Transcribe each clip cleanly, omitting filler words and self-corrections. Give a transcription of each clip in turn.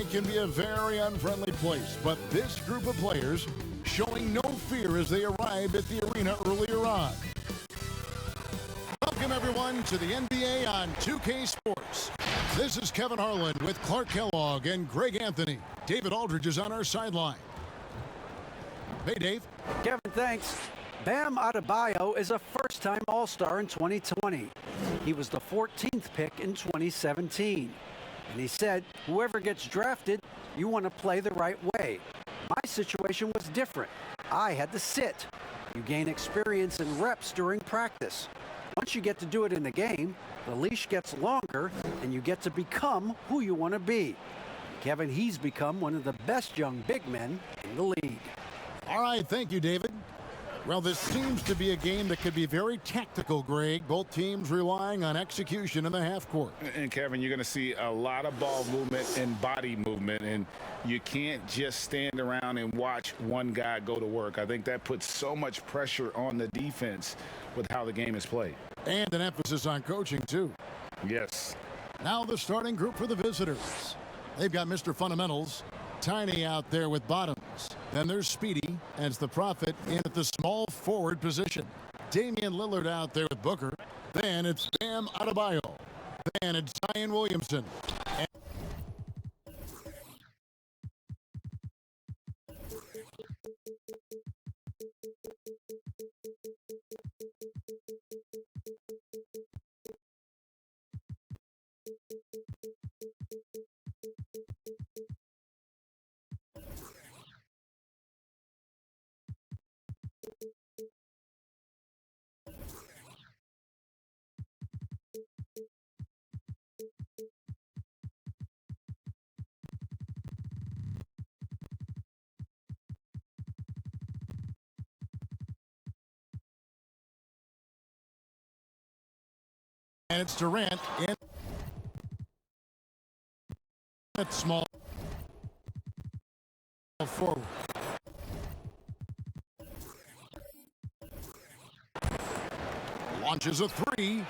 league can be a very unfriendly place, but this group of players showing no fear as they arrived at the arena earlier on. Welcome, everyone, to the NBA on 2K Sports. This is Kevin Harlan with Clark Kellogg and Greg Anthony. David Aldridge is on our sideline. Hey, Dave. Kevin, thanks. Bam Adebayo is a first-time All-Star in 2020. He was the 14th pick in 2017. And he said, whoever gets drafted, you want to play the right way. My situation was different. I had to sit. You gain experience and reps during practice. Once you get to do it in the game, the leash gets longer and you get to become who you want to be. Kevin, he's become one of the best young big men in the league. All right, thank you, David. Well, this seems to be a game that could be very tactical, Greg. Both teams relying on execution in the half court. And Kevin, you're going to see a lot of ball movement and body movement, and you can't just stand around and watch one guy go to work. I think that puts so much pressure on the defense with how the game is played. And an emphasis on coaching, too. Yes. Now the starting group for the visitors. They've got Mr. Fundamentals, Tiny out there with bottoms. Then there's Speedy as the prophet in at the small forward position. Damian Lillard out there with Booker. Then it's Bam Adebayo. Then it's Zion Williamson. And it's Durant in at small forward. Launches a three.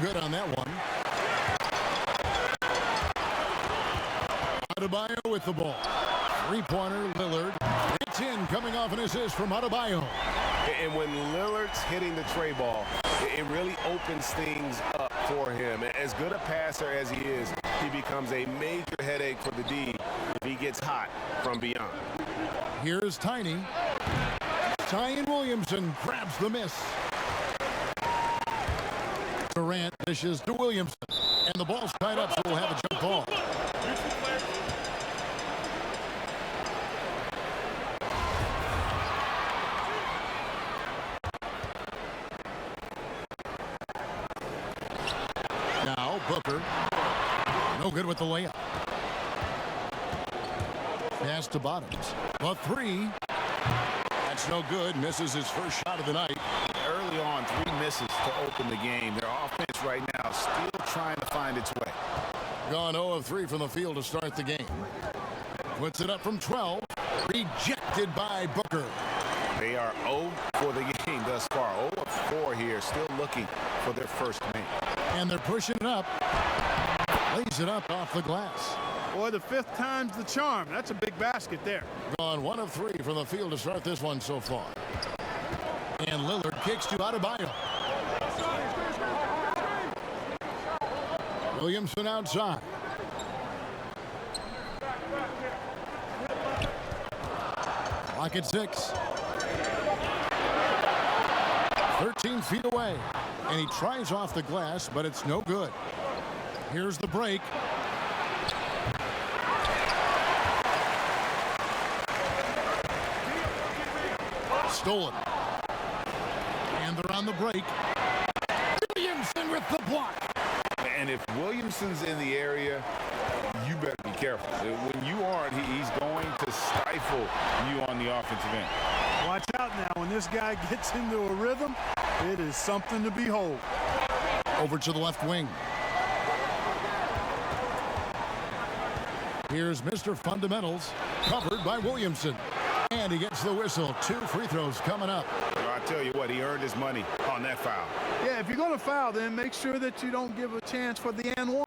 Good on that one. Adebayo with the ball. Three-pointer, Lillard. It's in, coming off an assist from Adebayo. And when Lillard's hitting the tray ball, it really opens things up for him. As good a passer as he is, he becomes a major headache for the D if he gets hot from beyond. Here's Tiny. Zion Williamson grabs the miss. Durant dishes to Williamson, and the ball's tied up, so we'll have a jump ball. Now Booker, no good with the layup. Pass to Bottoms, a three. That's no good. Misses his first shot of the night. Early on, 3 misses to open the game. Their offense right now still trying to find its way. Gone 0 of 3 from the field to start the game. Puts it up from 12. Rejected by Booker. They are 0 for the game thus far. 0 of 4 here, still looking for their first make. And they're pushing it up. Lays it up off the glass. Boy, the 5th time's the charm. That's a big basket there. Gone 1 of 3 from the field to start this one so far. And Lillard kicks to Adebayo. Williamson outside. Clock at 6. 13 feet away. And he tries off the glass, but it's no good. Here's the break. Stolen. And they're on the break. Williamson with the block. And if Williamson's in the area, you better be careful. When you aren't, he's going to stifle you on the offensive end. Watch out now. When this guy gets into a rhythm, it is something to behold. Over to the left wing. Here's Mr. Fundamentals, covered by Williamson. And he gets the whistle. 2 free throws coming up. Well, I tell you what, he earned his money on that foul. Yeah, if you're going to foul, then make sure that you don't give a chance for the and one.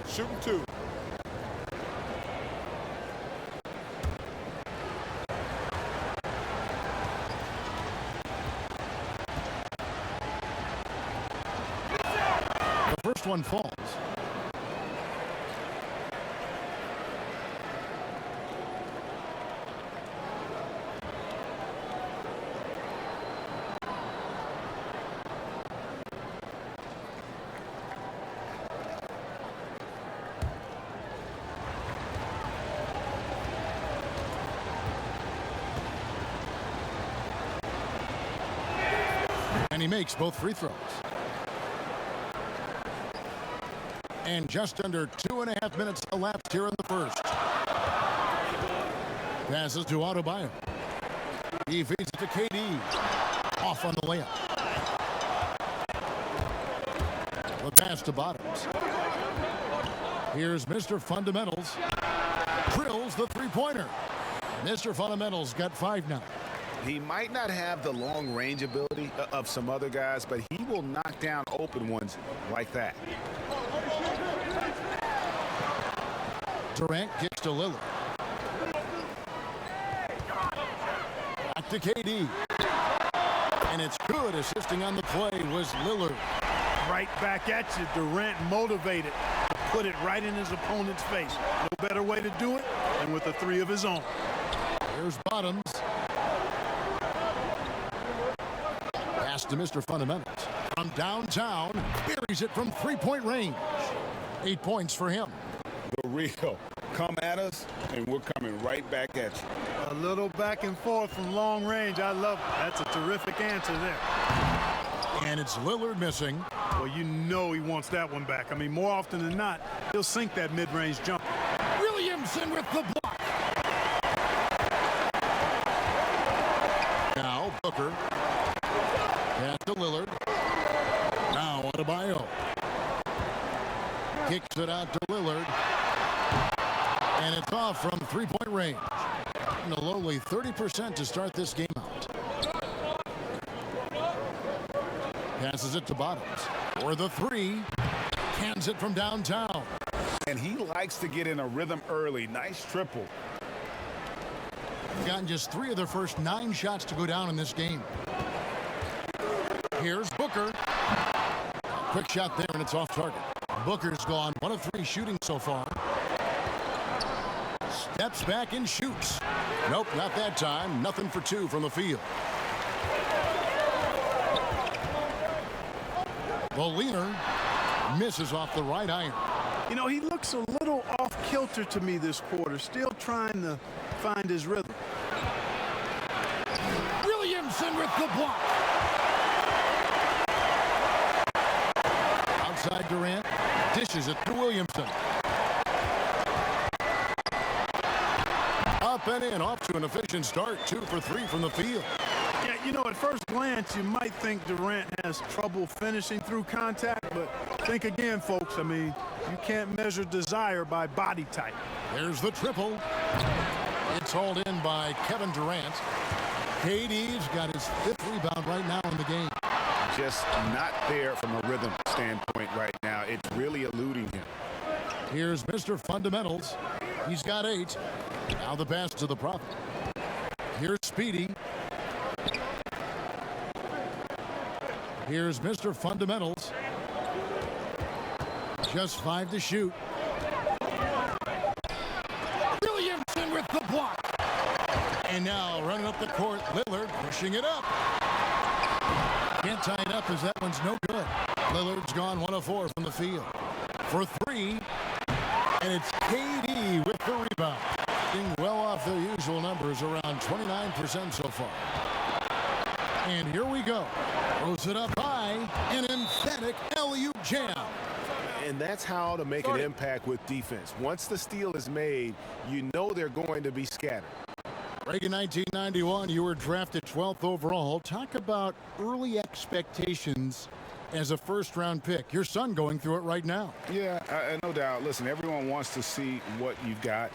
Shooting 2. The first one falls. And he makes both free throws. And just under 2.5 minutes elapsed here in the first. Passes to Adebayo. He feeds it to KD. Off on the layup. The pass to Bottoms. Here's Mr. Fundamentals. Drills the three-pointer. Mr. Fundamentals got 5 now. He might not have the long-range ability of some other guys, but he will knock down open ones like that. Durant kicks to Lillard. Back to KD. And it's good. Assisting on the play was Lillard. Right back at you. Durant motivated to put it right in his opponent's face. No better way to do it than with a 3 of his own. Here's Bottoms. Pass to Mr. Fundamentals. From downtown, buries it from 3-point range. 8 points for him. The real. Come at us, and we're coming right back at you. A little back and forth from long range. I love it. That's a terrific answer there. And it's Lillard missing. Well, you know he wants that one back. I mean, more often than not, he'll sink that mid-range jumper. Williamson with the block. Now Booker. Pass to Lillard. Now Adebayo. Kicks it out to Lillard. And it's off from 3-point range. And a lowly 30% to start this game out. Passes it to Bottoms. For the 3. Cans it from downtown. And he likes to get in a rhythm early. Nice triple. Gotten just 3 of their first 9 shots to go down in this game. Here's Booker. Quick shot there, and it's off target. Booker's gone 1 of 3 shooting so far. Steps back and shoots. Nope, not that time. Nothing for 2 from the field. The leaner misses off the right iron. You know, he looks a little off kilter to me this quarter, still trying to find his rhythm. Williamson with the block. Outside Durant, dishes it to Williamson. Up and in, off to an efficient start. 2 for 3 from the field. Yeah, you know, at first glance, you might think Durant has trouble finishing through contact, but think again, folks. I mean, you can't measure desire by body type. There's the triple. It's hauled in by Kevin Durant. KD's got his 5th rebound right now in the game. Just not there from a rhythm standpoint right now. It's really eluding him. Here's Mr. Fundamentals. He's got 8. Now the pass to the Prophet. Here's Speedy. Here's Mr. Fundamentals. Just 5 to shoot. Williamson with the block. And now running up the court, Lillard pushing it up. Can't tie it up as that one's no good. Lillard's gone 1 of 4 from the field. For 3, and it's KD with the rebound. Being well off their usual numbers, around 29% so far. And here we go. Throws it up high, an emphatic alley-oop jam. And that's how to make an impact with defense. Once the steal is made, you know they're going to be scattered. Reagan, 1991, you were drafted 12th overall. Talk about early expectations as a first-round pick. Your son going through it right now. Yeah, no doubt. Listen, everyone wants to see what you've got.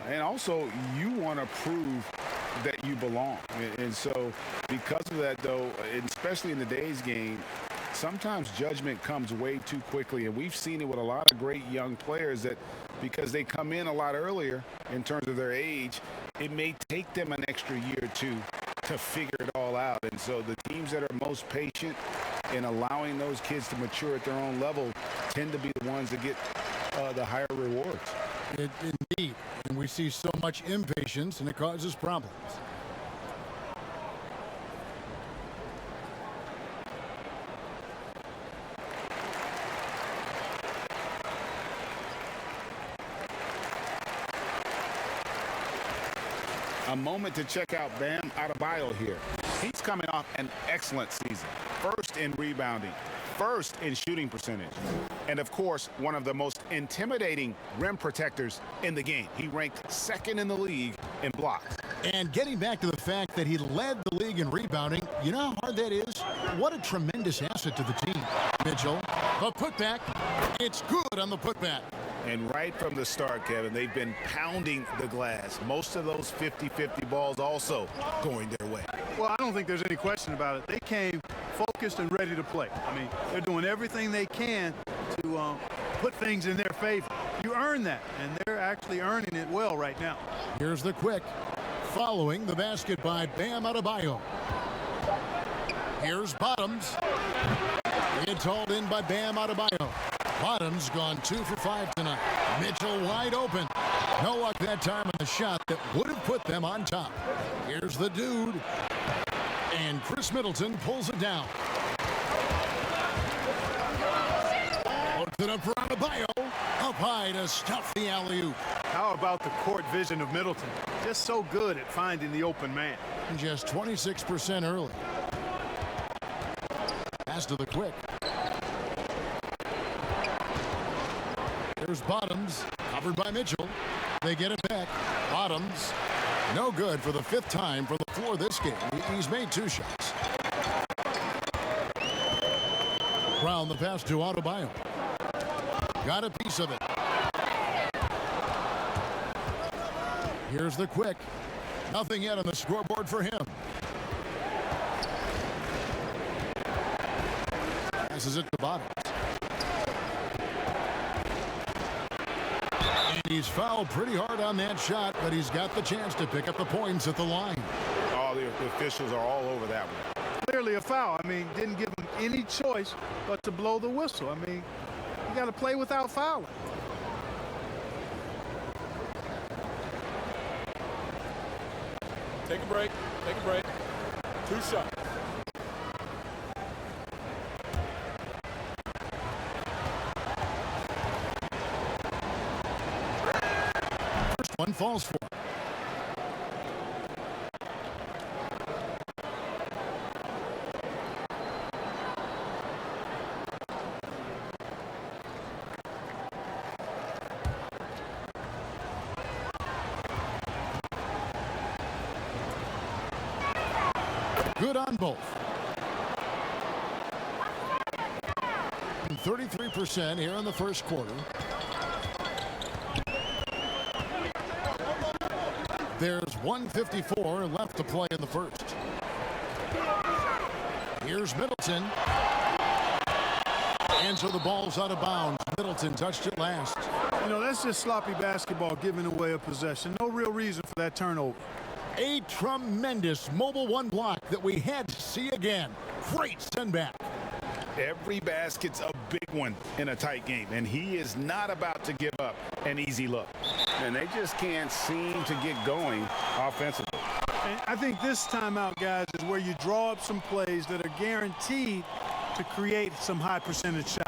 And also, you want to prove that you belong. And so because of that, though, especially in the day's game, sometimes judgment comes way too quickly. And we've seen it with a lot of great young players that because they come in a lot earlier in terms of their age, it may take them an extra year or two to figure it all out. And so the teams that are most patient in allowing those kids to mature at their own level tend to be the ones that get the higher rewards. Indeed. And we see so much impatience, and it causes problems. A moment to check out Bam Adebayo here. He's coming off an excellent season. First in rebounding, first in shooting percentage, and of course, one of the most intimidating rim protectors in the game. He ranked second in the league in blocks. And getting back to the fact that he led the league in rebounding, you know how hard that is? What a tremendous asset to the team. Mitchell, the putback. It's good on the putback. And right from the start, Kevin, they've been pounding the glass. Most of those 50-50 balls also going their way. Well, I don't think there's any question about it. They came focused and ready to play. I mean, they're doing everything they can to put things in their favor. You earn that, and they're actually earning it well right now. Here's the quick. Following the basket by Bam Adebayo. Here's Bottoms. It's hauled in by Bam Adebayo. Bottoms gone 2 for 5 tonight. Mitchell wide open. No luck that time on the shot that would have put them on top. Here's the dude. And Chris Middleton pulls it down. Puts it up for Adebayo. Up high to stuff the alley-oop. How about the court vision of Middleton? Just so good at finding the open man. Just 26% early. Pass to the quick. There's Bottoms, covered by Mitchell. They get it back. Bottoms, no good for the 5th time for the floor this game. He's made 2 shots. Brown the pass to Adebayo. Got a piece of it. Here's the quick. Nothing yet on the scoreboard for him. Passes it to Bottoms. He's fouled pretty hard on that shot, but he's got the chance to pick up the points at the line. All the officials are all over that one. Clearly a foul. I mean, didn't give him any choice but to blow the whistle. I mean, you got to play without fouling. Take a break. Take a break. 2 shots. One falls for. Good on both. 33% here in the first quarter. There's 1:54 left to play in the first. Here's Middleton. And so the ball's out of bounds. Middleton touched it last. You know, that's just sloppy basketball, giving away a possession. No real reason for that turnover. A tremendous mobile 1 block that we had to see again. Great send back. Every basket's a big one in a tight game, and he is not about to give up an easy look. And they just can't seem to get going offensively. And I think this timeout, guys, is where you draw up some plays that are guaranteed to create some high percentage shots.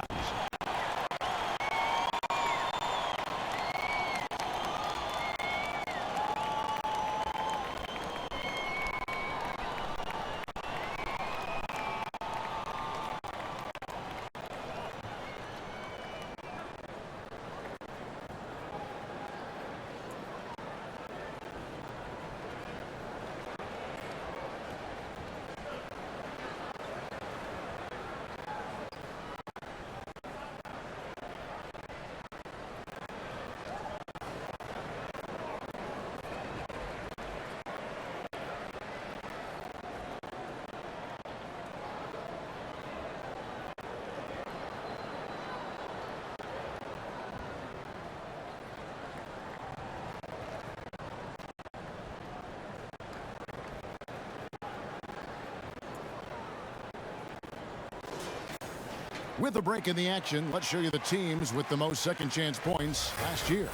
With a break in the action, let's show you the teams with the most second chance points last year.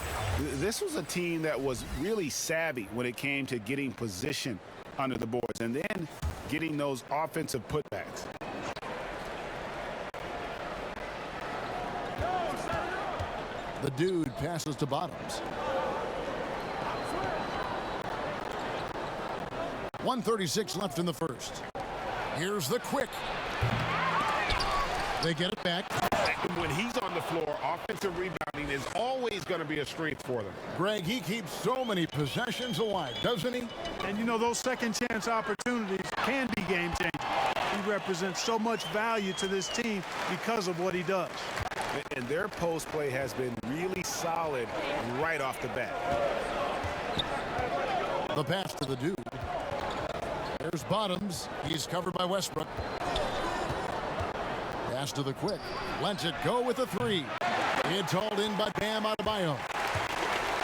This was a team that was really savvy when it came to getting position under the boards and then getting those offensive putbacks. The dude passes to Bottoms. 1:36 left in the first. Here's the quick. They get it back. When he's on the floor, offensive rebounding is always going to be a strength for them. Greg, he keeps so many possessions alive, doesn't he? And, you know, those second chance opportunities can be game changers. He represents so much value to this team because of what he does. And their post play has been really solid right off the bat. The pass to the dude. There's Bottoms. He's covered by Westbrook. Pass to the quick. Lets it go with a three. It's hauled in by Bam Adebayo.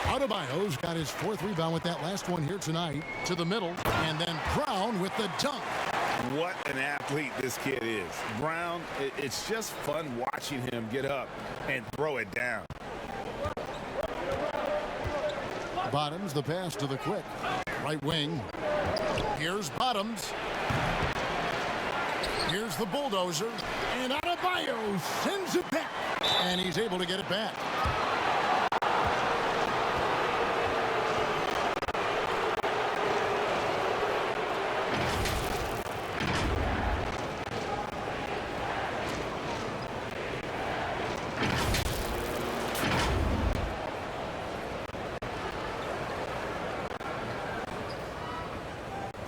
Adebayo's got his fourth rebound with that last one here tonight. To the middle. And then Brown with the dunk. What an athlete this kid is. Brown, it's just fun watching him get up and throw it down. Bottoms, the pass to the quick. Right wing. Here's Bottoms. Here's the bulldozer. And Adebayo sends it back. And he's able to get it back.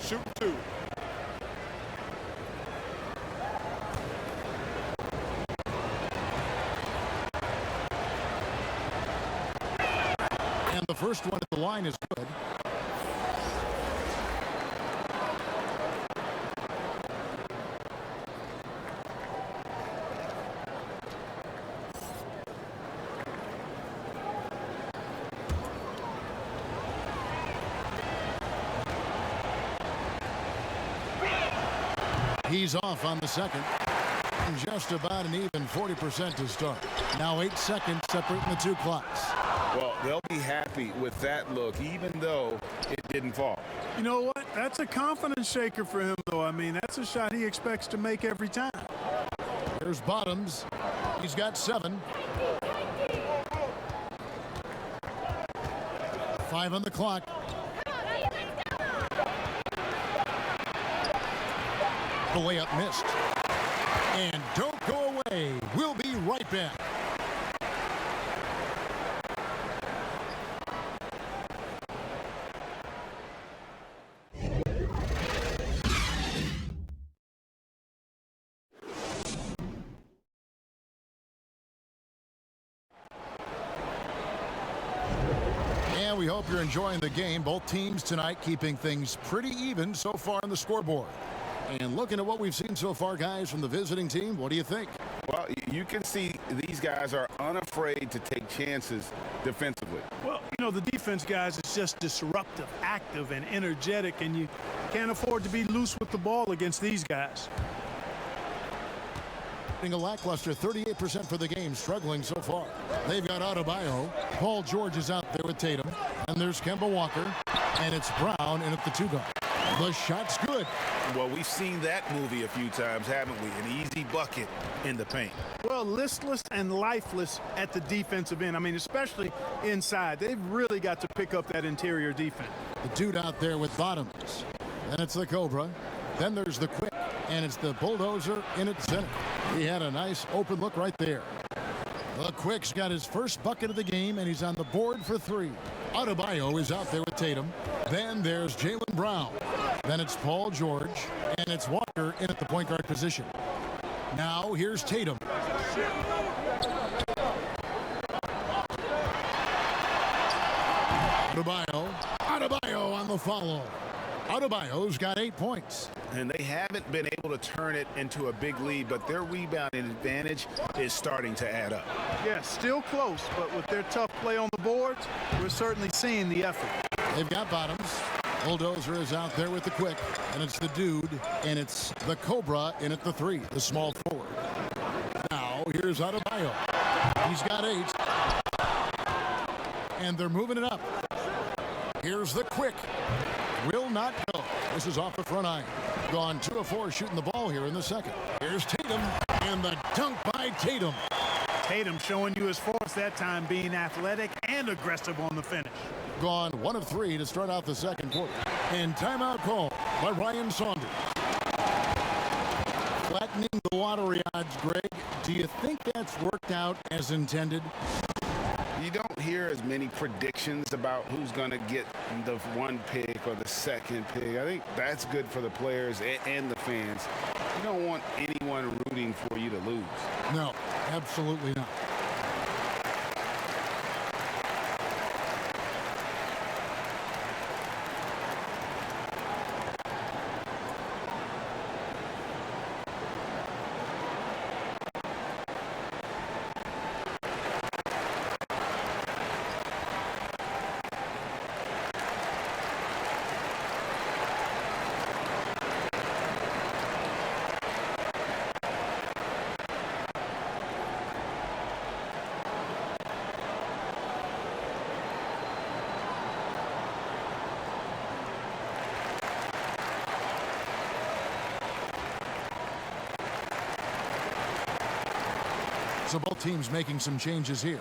Shoot two. And the first one at the line is good. He's off on the second. And just about an even 40% to start. Now 8 seconds separating the two clocks. Well, they'll be happy with that look, even though it didn't fall. You know what? That's a confidence shaker for him, though. I mean, that's a shot he expects to make every time. There's Bottoms. He's got 7. 5 on the clock. The layup missed. And don't go away. We'll be right back. And we hope you're enjoying the game. Both teams tonight keeping things pretty even so far on the scoreboard. And looking at what we've seen so far, guys, from the visiting team, what do you think? Well, you can see these guys are unafraid to take chances defensively. Well, you know, the defense, guys, is just disruptive, active, and energetic, and you can't afford to be loose with the ball against these guys. A lackluster 38% for the game, struggling so far. They've got Adebayo. Paul George is out there with Tatum. And there's Kemba Walker. And it's Brown in at the 2 guard. The shot's good. Well, we've seen that movie a few times, haven't we? An easy bucket in the paint. Well, listless and lifeless at the defensive end. I mean, especially inside. They've really got to pick up that interior defense. The dude out there with Bottoms. Then it's the Cobra. Then there's the Quick. And it's the Bulldozer in at center. He had a nice open look right there. The Quick's got his first bucket of the game, and he's on the board for 3. Adebayo is out there with Tatum. Then there's Jaylen Brown. Then it's Paul George, and it's Walker in at the point guard position. Now here's Tatum. Adebayo on the follow. Adebayo's got 8 points. And they haven't been able to turn it into a big lead, but their rebounding advantage is starting to add up. Yeah, still close, but with their tough play on the boards, we're certainly seeing the effort. They've got Bottoms. Bulldozer is out there with the Quick, and it's the dude, and it's the Cobra in at the 3, the small forward. Now here's Adebayo. He's got 8. And they're moving it up. Here's the Quick. Will not go. This is off the front iron. Gone 2 of 4 shooting the ball here in the second. Here's Tatum, and the dunk by Tatum. Tatum showing you his force that time, being athletic and aggressive on the finish. Gone 1 of 3 to start out the second quarter. And timeout call by Ryan Saunders. Flattening the lottery odds, Greg. Do you think that's worked out as intended? You don't hear as many predictions about who's going to get the 1 pick or the 2nd pick. I think that's good for the players and the fans. You don't want anyone rooting for you to lose. No, absolutely not. So both teams making some changes here.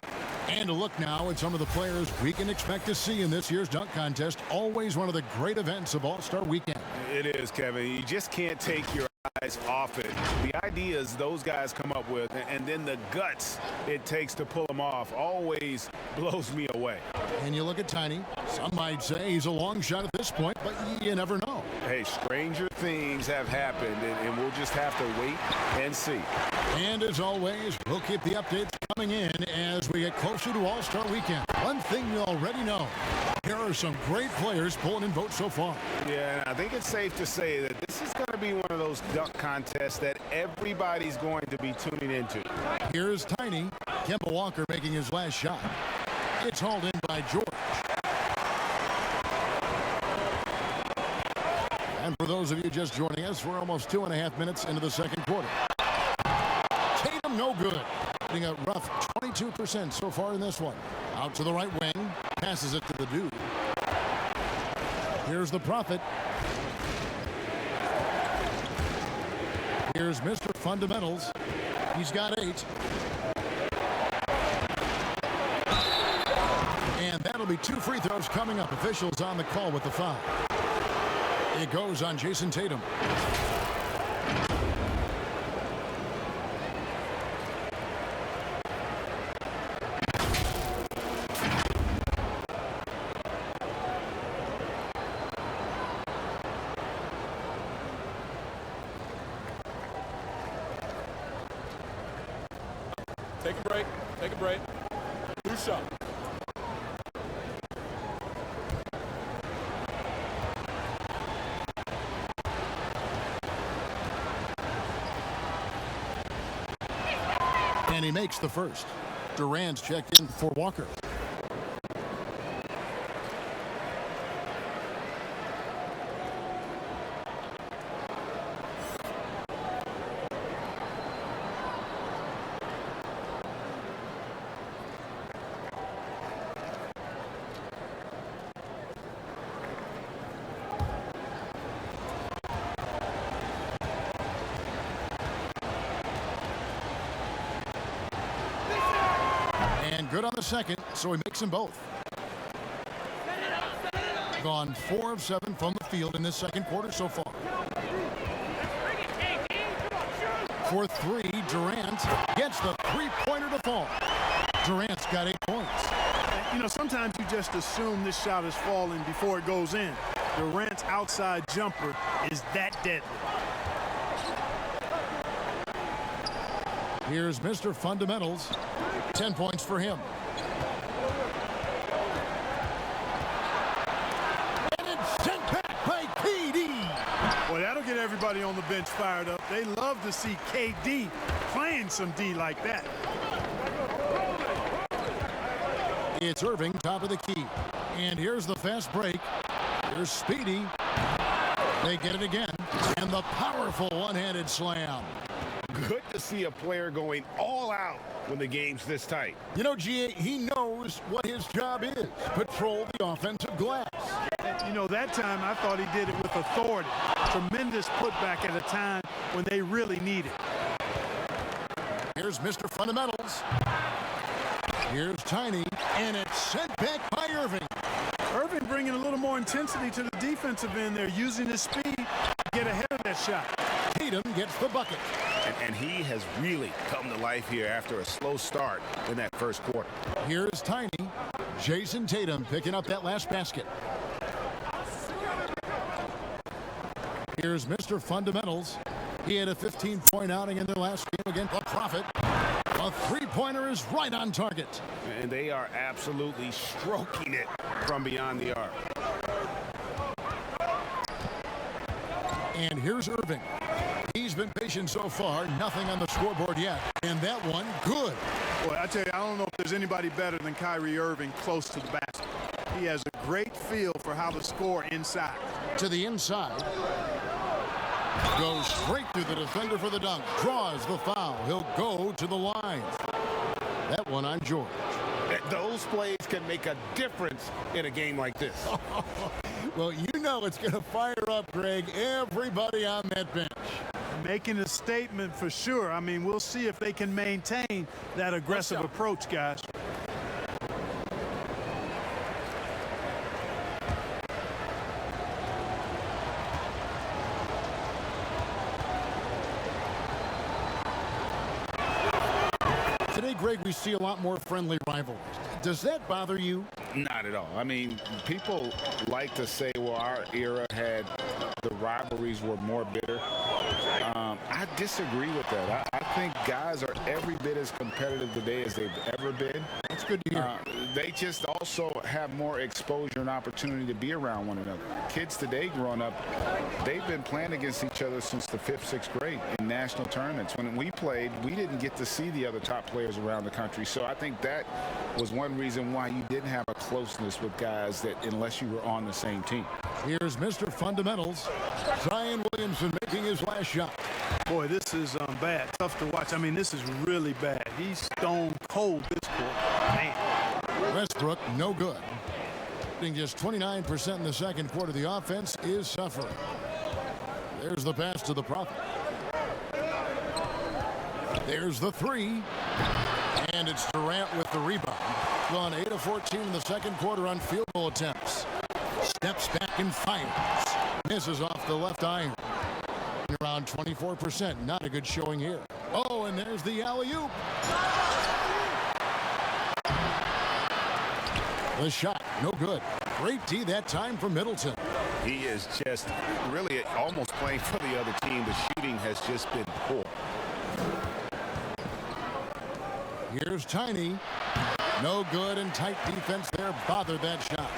And a look now at some of the players we can expect to see in this year's dunk contest. Always one of the great events of All-Star Weekend. It is, Kevin. You just can't take your eyes off it. The ideas those guys come up with, and then the guts it takes to pull them off, always blows me away. And you look at Tiny. Some might say he's a long shot at this point, but you never know. Hey, stranger things have happened, and we'll just have to wait and see. And as always, we'll keep the updates coming in as we get closer to All-Star Weekend. One thing you already know, here are some great players pulling in votes so far. Yeah, I think it's safe to say that this is going to be one of those dunk contests that everybody's going to be tuning into. Here's Tiny. Kemba Walker making his last shot. It's hauled in by George. And for those of you just joining us, we're almost 2.5 minutes into the second quarter. Tatum no good. Hitting a rough 22% so far in this one. Out to the right wing. Passes it to the dude. Here's the Prophet. Here's Mr. Fundamentals. He's got 8. And that'll be 2 free throws coming up. Officials on the call with the foul. It goes on Jason Tatum. Take a break. Take a break. New shot. And he makes the first. Durant's checked in for Walker. And good on the second, so he makes them both. Gone 4 of 7 from the field in this second quarter so far. For 3, Durant gets the three-pointer to fall. Durant's got 8 points. You know, sometimes you just assume this shot is falling before it goes in. Durant's outside jumper is that deadly. Here's Mr. Fundamentals. 10 points for him. And it's sent back by KD. Boy, that'll get everybody on the bench fired up. They love to see KD playing some D like that. It's Irving, top of the key. And here's the fast break. Here's Speedy. They get it again. And the powerful one-handed slam. Good to see a player going all out when the game's this tight. You know, G.A., he knows what his job is. Patrol the offensive glass. You know, that time I thought he did it with authority. Tremendous putback at a time when they really need it. Here's Mr. Fundamentals. Here's Tiny, and it's sent back by Irving. Irving bringing a little more intensity to the defensive end there, using his speed to get ahead of that shot. Tatum gets the bucket. And he has really come to life here after a slow start in that first quarter. Here's Tiny. Jason Tatum picking up that last basket. Here's Mr. Fundamentals. He had a 15-point outing in their last game against the Prophet. A three-pointer is right on target. And they are absolutely stroking it from beyond the arc. And here's Irving. He's been patient so far. Nothing on the scoreboard yet. And that one, good. Boy, I tell you, I don't know if there's anybody better than Kyrie Irving close to the basket. He has a great feel for how to score inside. To the inside. Goes straight through the defender for the dunk. Draws the foul. He'll go to the line. That one on George. Those plays can make a difference in a game like this. Well, you know it's going to fire up, Greg, everybody on that bench. Making a statement for sure. I mean, we'll see if they can maintain that aggressive approach, guys. Today, Greg, we see a lot more friendly rivalries. Does that bother you? Not at all. I mean, people like to say, well, our era had the rivalries were more bitter. I disagree with that. I think guys are every bit as competitive today as they've ever been. That's good to hear. They just also have more exposure and opportunity to be around one another. Kids today growing up, they've been playing against each other since the 5th, 6th grade in national tournaments. When we played, we didn't get to see the other top players around the country. So I think that was one reason why you didn't have a closeness with guys that unless you were on the same team. Here's Mr. Fundamentals. Zion Williamson making his last shot. Boy, this is bad. Tough to watch. I mean, this is really bad. He's stone cold this quarter. Man. Westbrook, no good. Shooting just 29% in the second quarter. The offense is suffering. There's the pass to the Prophet. There's the three. And it's Durant with the rebound. Gone 8 of 14 in the second quarter on field goal attempts. Steps back and fires. Misses off the left iron. Around 24%. Not a good showing here. Oh, and there's the alley-oop. The shot, no good. Great D that time from Middleton. He is just really almost playing for the other team. The shooting has just been poor. Here's Tiny. No good, and tight defense there bothered that shot.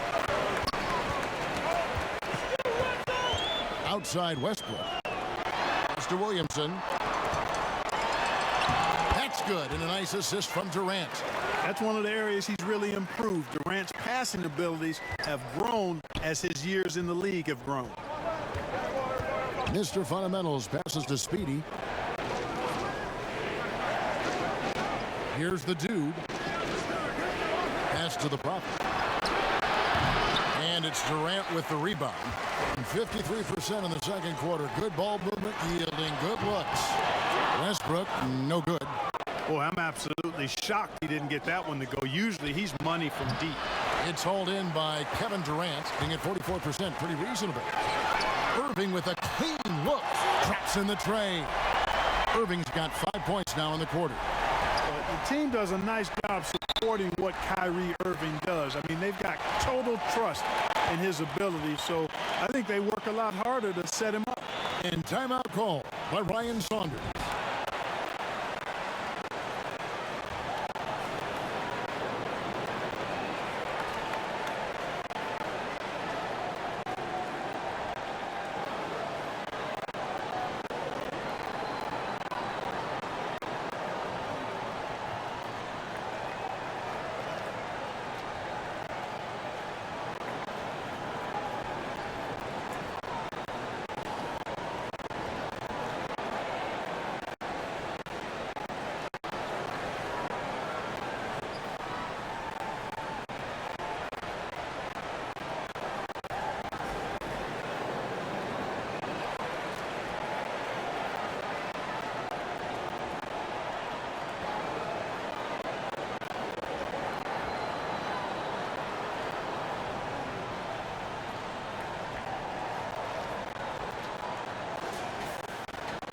Outside Westbrook. Mr. Williamson. That's good, and a nice assist from Durant. That's one of the areas he's really improved. Durant's passing abilities have grown as his years in the league have grown. Mr. Fundamentals passes to Speedy. Here's the dude. Pass to the Prophet. And it's Durant with the rebound. 53% in the second quarter. Good ball movement, yielding good looks. Westbrook, no good. Boy, I'm absolutely shocked he didn't get that one to go. Usually he's money from deep. It's hauled in by Kevin Durant, being at 44%, pretty reasonable. Irving with a clean look, traps in the tray. Irving's got 5 points now in the quarter. The team does a nice job supporting what Kyrie Irving does. I mean, they've got total trust in his ability, so I think they work a lot harder to set him up. And timeout call by Ryan Saunders.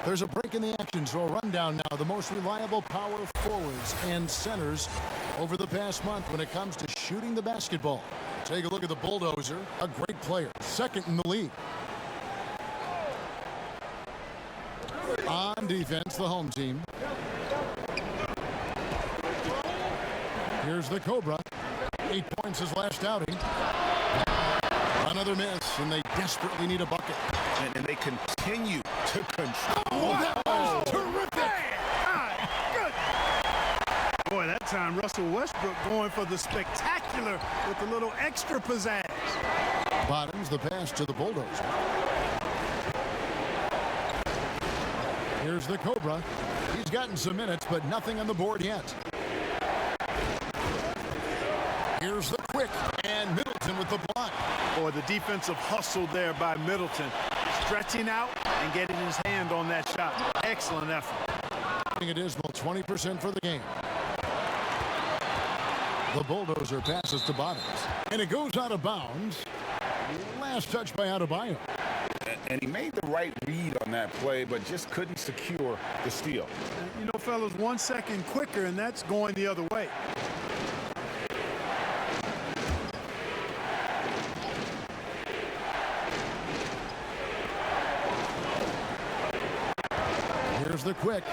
There's a break in the action, so a rundown now. The most reliable power forwards and centers over the past month when it comes to shooting the basketball. Take a look at the Bulldozer, a great player, second in the league. On defense, the home team. Here's the Cobra. 8 points his last outing. Another miss, and they desperately need a bucket. And they continue to control. Oh, that was terrific! Good. Boy, that time Russell Westbrook going for the spectacular with a little extra pizzazz. Bottoms the pass to the Bulldozer. Here's the Cobra. He's gotten some minutes, but nothing on the board yet. Here's the quick, and Middleton with the block. Boy, the defensive hustle there by Middleton. Stretching out and getting his hand on that shot. Excellent effort. A dismal 20% for the game. The Bulldozer passes to Bottoms, and it goes out of bounds. Last touch by Adebayo. And he made the right read on that play, but just couldn't secure the steal. You know, fellas, 1 second quicker, and that's going the other way. Here's the quick.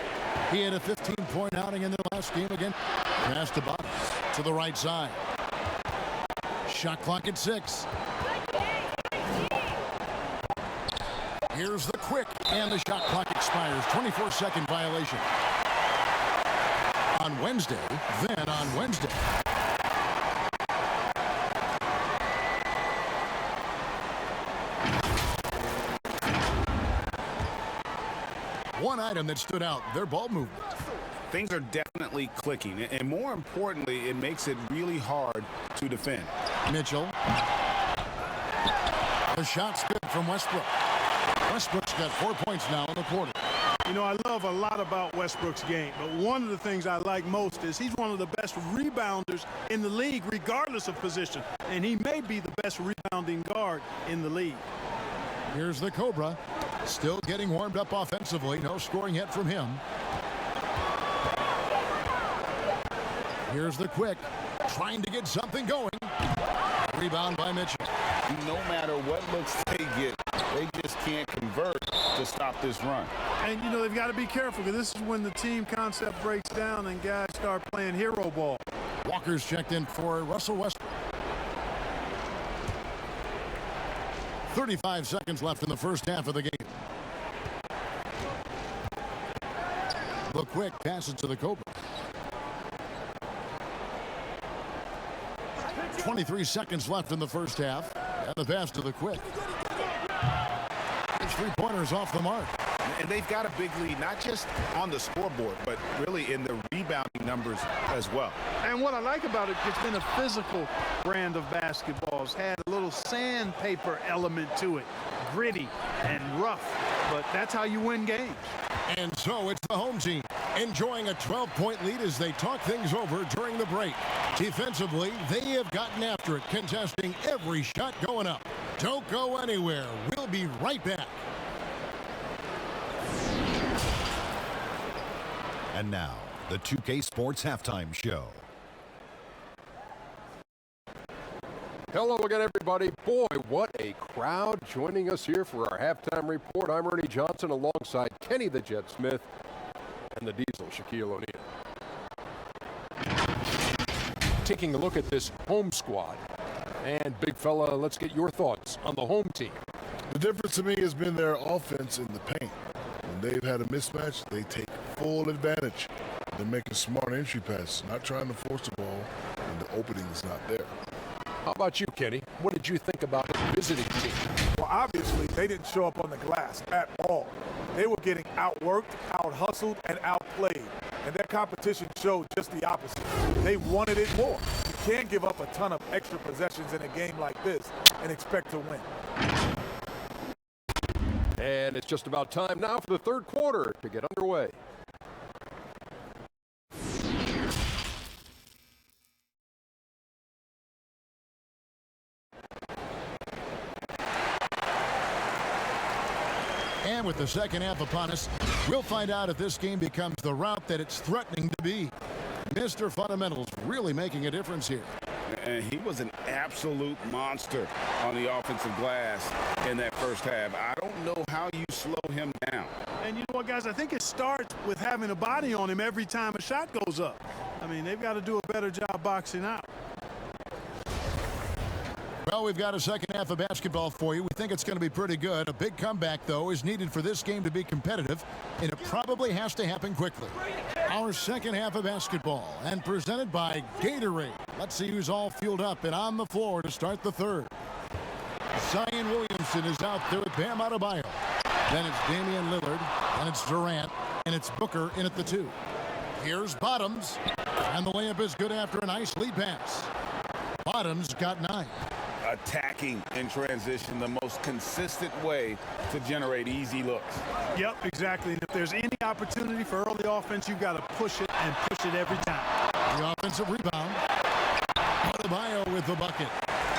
He had a 15-point outing in their last game again. Pass to Bottoms to the right side. Shot clock at 6. Here's the quick, and the shot clock expires. 24-second violation. On Wednesday, then on Wednesday. One item that stood out, their ball movement. Things are definitely clicking, and more importantly, it makes it really hard to defend. Mitchell. The shot's good from Westbrook. Westbrook's got 4 points now in the quarter. You know, I love a lot about Westbrook's game, but one of the things I like most is he's one of the best rebounders in the league, regardless of position, and he may be the best rebounding guard in the league. Here's the Cobra. Still getting warmed up offensively. No scoring yet from him. Here's the quick. Trying to get something going. Rebound by Mitchell. No matter what looks they get, they just can't convert to stop this run. And, you know, they've got to be careful because this is when the team concept breaks down and guys start playing hero ball. Walker's checked in for Russell Westbrook. 35 seconds left in the first half of the game. The quick passes to the Cobra. 23 seconds left in the first half. And the pass to the quick. His three-pointers off the mark. And they've got a big lead, not just on the scoreboard, but really in the rebounding numbers as well. And what I like about it, it's been a physical brand of basketball. It's had a little sandpaper element to it. Gritty and rough, but that's how you win games. And so it's the home team. enjoying a 12-point lead as they talk things over during the break. Defensively, they have gotten after it, contesting every shot going up. Don't go anywhere. We'll be right back. And now, the 2K Sports Halftime Show. Hello again, everybody. Boy, what a crowd joining us here for our halftime report. I'm Ernie Johnson alongside Kenny the Jet Smith and the Diesel, Shaquille O'Neal. Taking a look at this home squad. And, big fella, let's get your thoughts on the home team. The difference to me has been their offense in the paint. When they've had a mismatch, they take full advantage. They're making smart entry passes, not trying to force the ball, and the opening is not there. How about you, Kenny? What did you think about the visiting team? Well, obviously, they didn't show up on the glass at all. They were getting outworked, out-hustled, and outplayed. And their competition showed just the opposite. They wanted it more. You can't give up a ton of extra possessions in a game like this and expect to win. And it's just about time now for the third quarter to get underway. And with the second half upon us, we'll find out if this game becomes the route that it's threatening to be. Mr. Fundamentals really making a difference here. And he was an absolute monster on the offensive glass in that first half. I don't know how you slow him down. And you know what, guys? I think it starts with having a body on him every time a shot goes up. I mean, they've got to do a better job boxing out. Well, we've got a second half of basketball for you. We think it's going to be pretty good. A big comeback, though, is needed for this game to be competitive, and it probably has to happen quickly. Our second half of basketball, and presented by Gatorade. Let's see who's all fueled up and on the floor to start the third. Zion Williamson is out there with Bam Adebayo. Then it's Damian Lillard, and it's Durant, and it's Booker in at the 2. Here's Bottoms, and the layup is good after a nice lead pass. Bottoms got 9. Attacking in transition, the most consistent way to generate easy looks. Yep, exactly. And if there's any opportunity for early offense, you've got to push it and push it every time. The offensive rebound. Adebayo with the bucket.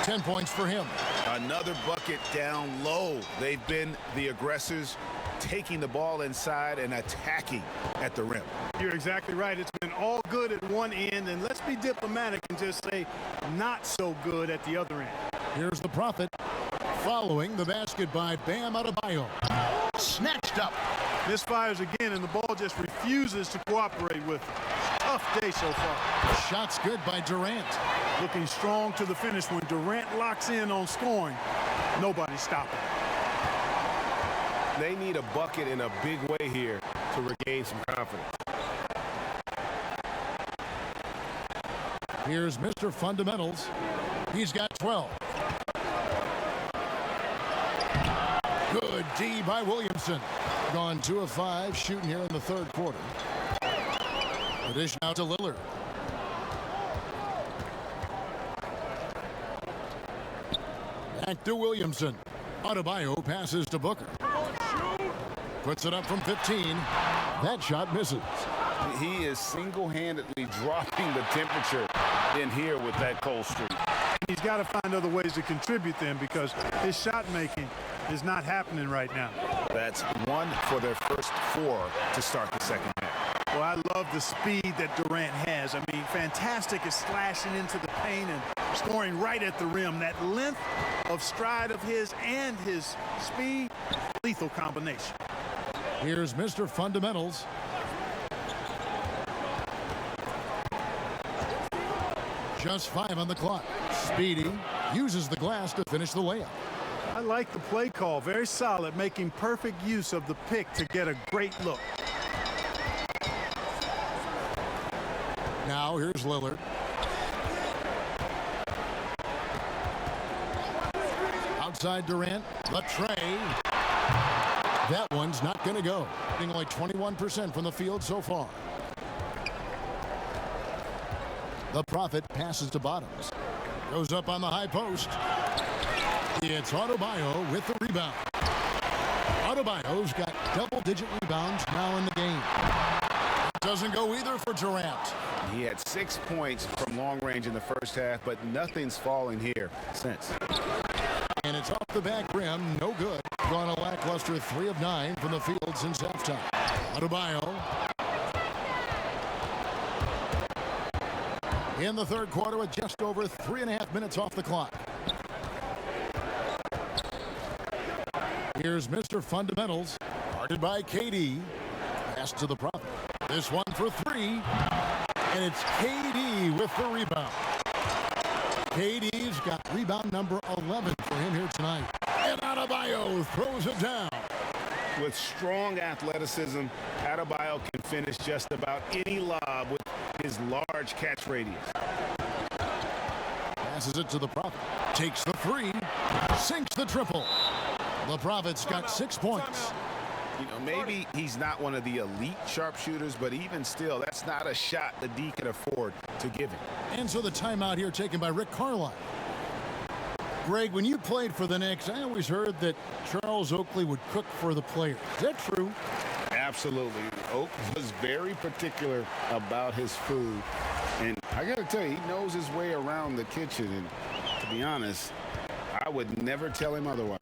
10 points for him. Another bucket down low. They've been the aggressors, taking the ball inside and attacking at the rim. You're exactly right. It's been all good at one end, and let's be diplomatic and just say not so good at the other end. Here's the Prophet following the basket by Bam Adebayo. Snatched up. Misfires again, and the ball just refuses to cooperate with him. Tough day so far. Shot's good by Durant. Looking strong to the finish. When Durant locks in on scoring, nobody's stopping. They need a bucket in a big way here to regain some confidence. Here's Mr. Fundamentals. He's got 12. Good D by Williamson. Gone 2 of 5 shooting here in the third quarter. The dish out to Lillard. Back to Williamson. Adebayo passes to Booker. Puts it up from 15. That shot misses. He is single-handedly dropping the temperature in here with that cold streak. He's got to find other ways to contribute then, because his shot making is not happening right now. That's 1 for their first 4 to start the second half. Well, I love the speed that Durant has. I mean, fantastic at slashing into the paint and scoring right at the rim. That length of stride of his and his speed, lethal combination. Here's Mr. Fundamentals. Just 5 on the clock. Speedy uses the glass to finish the layup. I like the play call. Very solid, making perfect use of the pick to get a great look. Now here's Lillard. Outside Durant. The tray. That one's not going to go. Being only 21% from the field so far. The Prophet passes to Bottoms. Goes up on the high post. It's Adebayo with the rebound. Adebayo's got double-digit rebounds now in the game. Doesn't go either for Durant. He had 6 points from long range in the first half, but nothing's falling here since. And it's off the back rim. No good. Gone a lackluster 3 of 9 from the field since halftime. Adebayo. In the third quarter with just over 3.5 minutes off the clock. Here's Mr. Fundamentals, guarded by KD. Pass to the Prophet. This one for 3. And it's KD with the rebound. KD's got rebound number 11 for him here tonight. And Adebayo throws it down. With strong athleticism, Adebayo can finish just about any lob with his large catch radius. Passes it to the Prophet. Takes the 3. Sinks the triple. The Prophet's got 6 points. You know, maybe he's not one of the elite sharpshooters, but even still, that's not a shot the D can afford to give him. And so the timeout here taken by Rick Carlisle. Greg, when you played for the Knicks, I always heard that Charles Oakley would cook for the players. Is that true? Absolutely. Oak was very particular about his food. And I got to tell you, he knows his way around the kitchen. And to be honest, I would never tell him otherwise.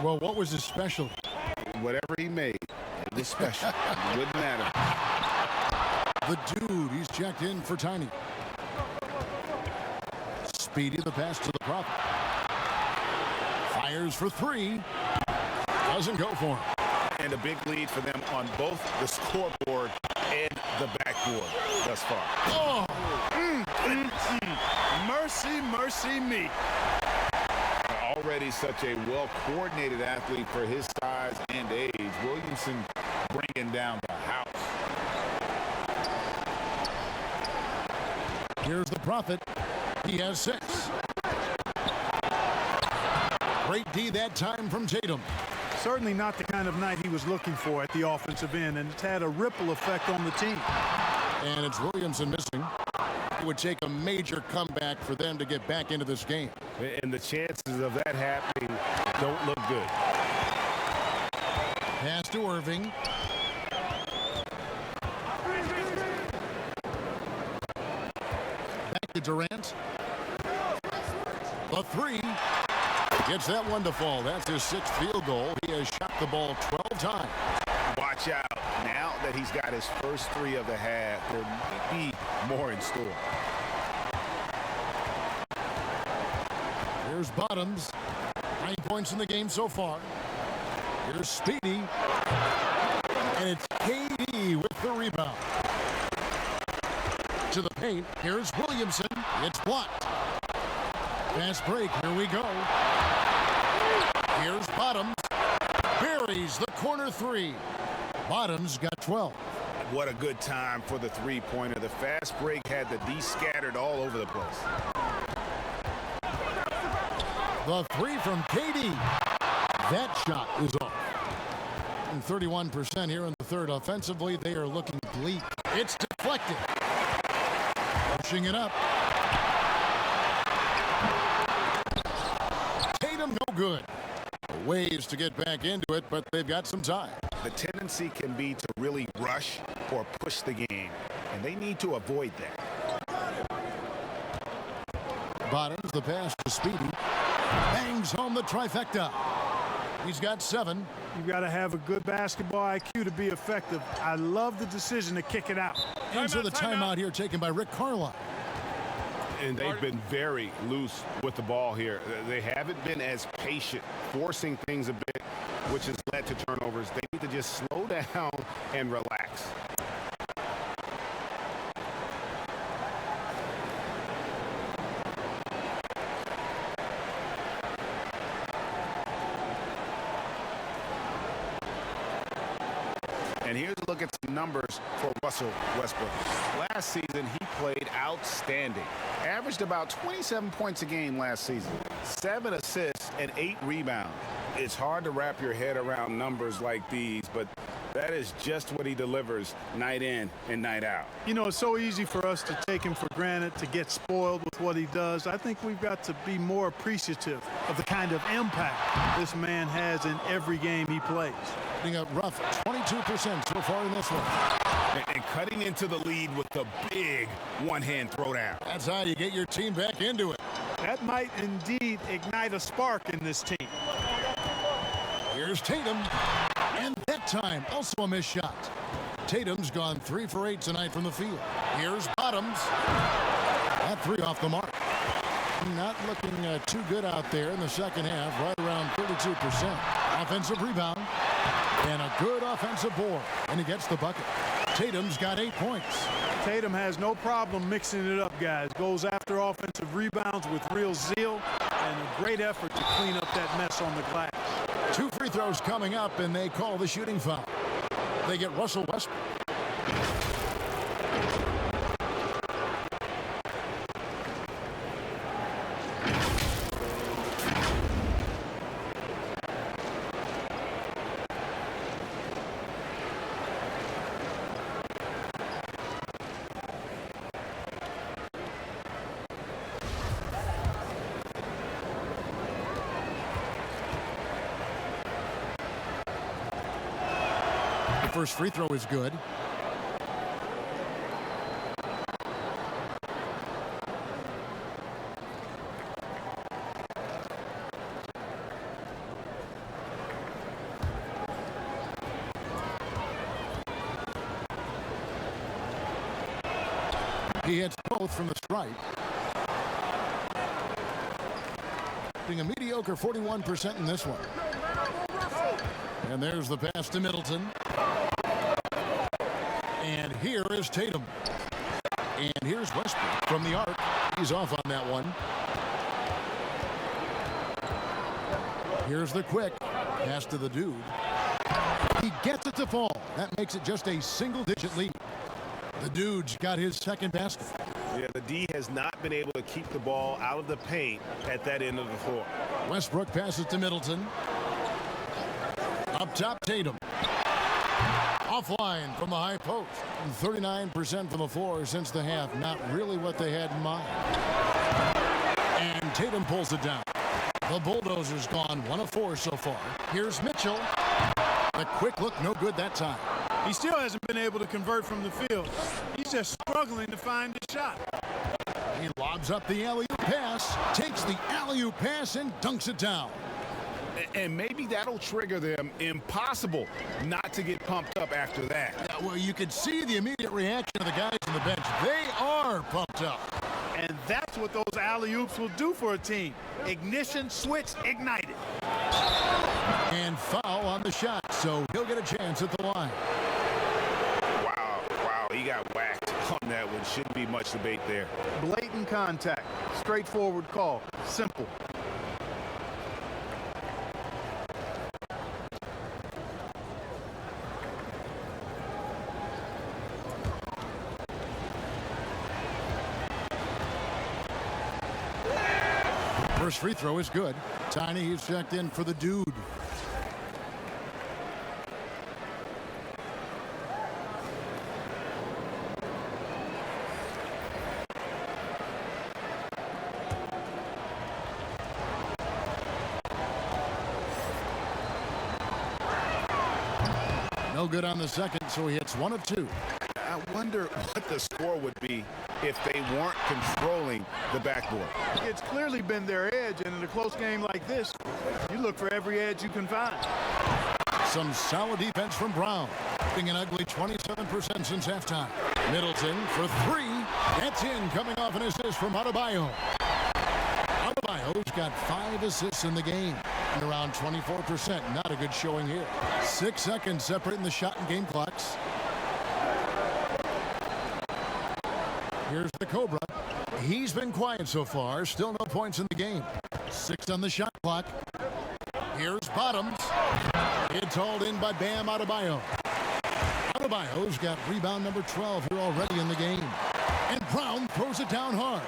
Well, what was his specialty? Whatever he made, it was special. It wouldn't matter. The dude, he's checked in for Tiny. Speedy, the pass to the Prophet. Fires for 3. Doesn't go for him. And a big lead for them on both the scoreboard and the backboard thus far. Oh! Mercy, mercy me. Already such a well-coordinated athlete for his size and age. Williamson bringing down the house. Here's the Prophet. He has 6. Great D that time from Tatum. Certainly not the kind of night he was looking for at the offensive end, and it's had a ripple effect on the team. And it's Williamson missing. It would take a major comeback for them to get back into this game. And the chances of that happening don't look good. Pass to Irving. Back to Durant. The 3. Gets that one to fall. That's his 6th field goal. He has shot the ball 12 times. Watch out. Now that he's got his first 3 of the half, there might be more in store. Here's Bottoms. 9 points in the game so far. Here's Speedy. And it's KD with the rebound. To the paint. Here's Williamson. It's blocked. Fast break. Here we go. Here's Bottoms. Buries the corner 3. Bottoms got 12. What a good time for the three-pointer. The fast break had the D scattered all over the place. The 3 from KD. That shot is off. And 31% here in the third. Offensively, they are looking bleak. It's deflected. Pushing it up. Tatum no good. Ways to get back into it, but they've got some time. The tendency can be to really rush or push the game, and they need to avoid that. Bottoms, the pass to Speedy. Bangs home the trifecta. He's got 7. You've got to have a good basketball IQ to be effective. I love the decision to kick it out. And so the timeout here taken by Rick Carlisle. And they've been very loose with the ball here. They haven't been as patient, forcing things a bit, which has led to turnovers. They need to just slow down and relax. And here's a look at some numbers for Russell Westbrook. Last season, he played outstanding. Averaged about 27 points a game last season. 7 assists and 8 rebounds. It's hard to wrap your head around numbers like these, but that is just what he delivers night in and night out. You know, it's so easy for us to take him for granted, to get spoiled with what he does. I think we've got to be more appreciative of the kind of impact this man has in every game he plays. Putting up rough 22% so far in this one. And cutting into the lead with the big one-hand throwdown. That's how you get your team back into it. That might indeed ignite a spark in this team. Here's Tatum. And that time, also a missed shot. Tatum's gone 3 for 8 tonight from the field. Here's Bottoms. That 3 off the mark. Not looking too good out there in the second half, right around 32%. Offensive rebound. And a good offensive board. And he gets the bucket. Tatum's got 8 points. Tatum has no problem mixing it up, guys. Goes after offensive rebounds with real zeal and a great effort to clean up that mess on the glass. 2 free throws coming up, and they call the shooting foul. They get Russell Westbrook. First free throw is good. He hits both from the stripe. Being a mediocre 41% in this one. And there's the pass to Middleton. And here is Tatum. And here's Westbrook from the arc. He's off on that one. Here's the quick pass to the dude. He gets it to fall. That makes it just a single-digit lead. The dude's got his second basket. Yeah, the D has not been able to keep the ball out of the paint at that end of the floor. Westbrook passes to Middleton. Up top, Tatum. Offline from the high post. 39% from the floor since the half. Not really what they had in mind. And Tatum pulls it down. The Bulldozers gone 1 of 4 so far. Here's Mitchell. The quick look, no good that time. He still hasn't been able to convert from the field. He's just struggling to find the shot. He lobs up the alley-oop pass, takes the alley-oop pass, and dunks it down. And maybe that'll trigger them. Impossible not to get pumped up after that. Yeah, well, you could see the immediate reaction of the guys on the bench. They are pumped up. And that's what those alley-oops will do for a team. Ignition switch ignited. And foul on the shot, so he'll get a chance at the line. Wow, he got whacked on that one. Shouldn't be much debate there. Blatant contact. Straightforward call. Simple. First free throw is good. Tiny is checked in for the dude. No good on the second, so he hits 1 of 2. I wonder what the score would be if they weren't controlling the backboard. It's clearly been their edge, and in a close game like this, you look for every edge you can find. Some solid defense from Brown. Being an ugly 27% since halftime. Middleton for 3. That's in, coming off an assist from Adebayo. Adebayo's got 5 assists in the game. And around 24%. Not a good showing here. 6 seconds separating the shot and game clocks. Here's the Cobra. He's been quiet so far. Still no points in the game. 6 on the shot clock. Here's Bottoms. It's hauled in by Bam Adebayo. Adebayo's got rebound number 12 here already in the game. And Brown throws it down hard.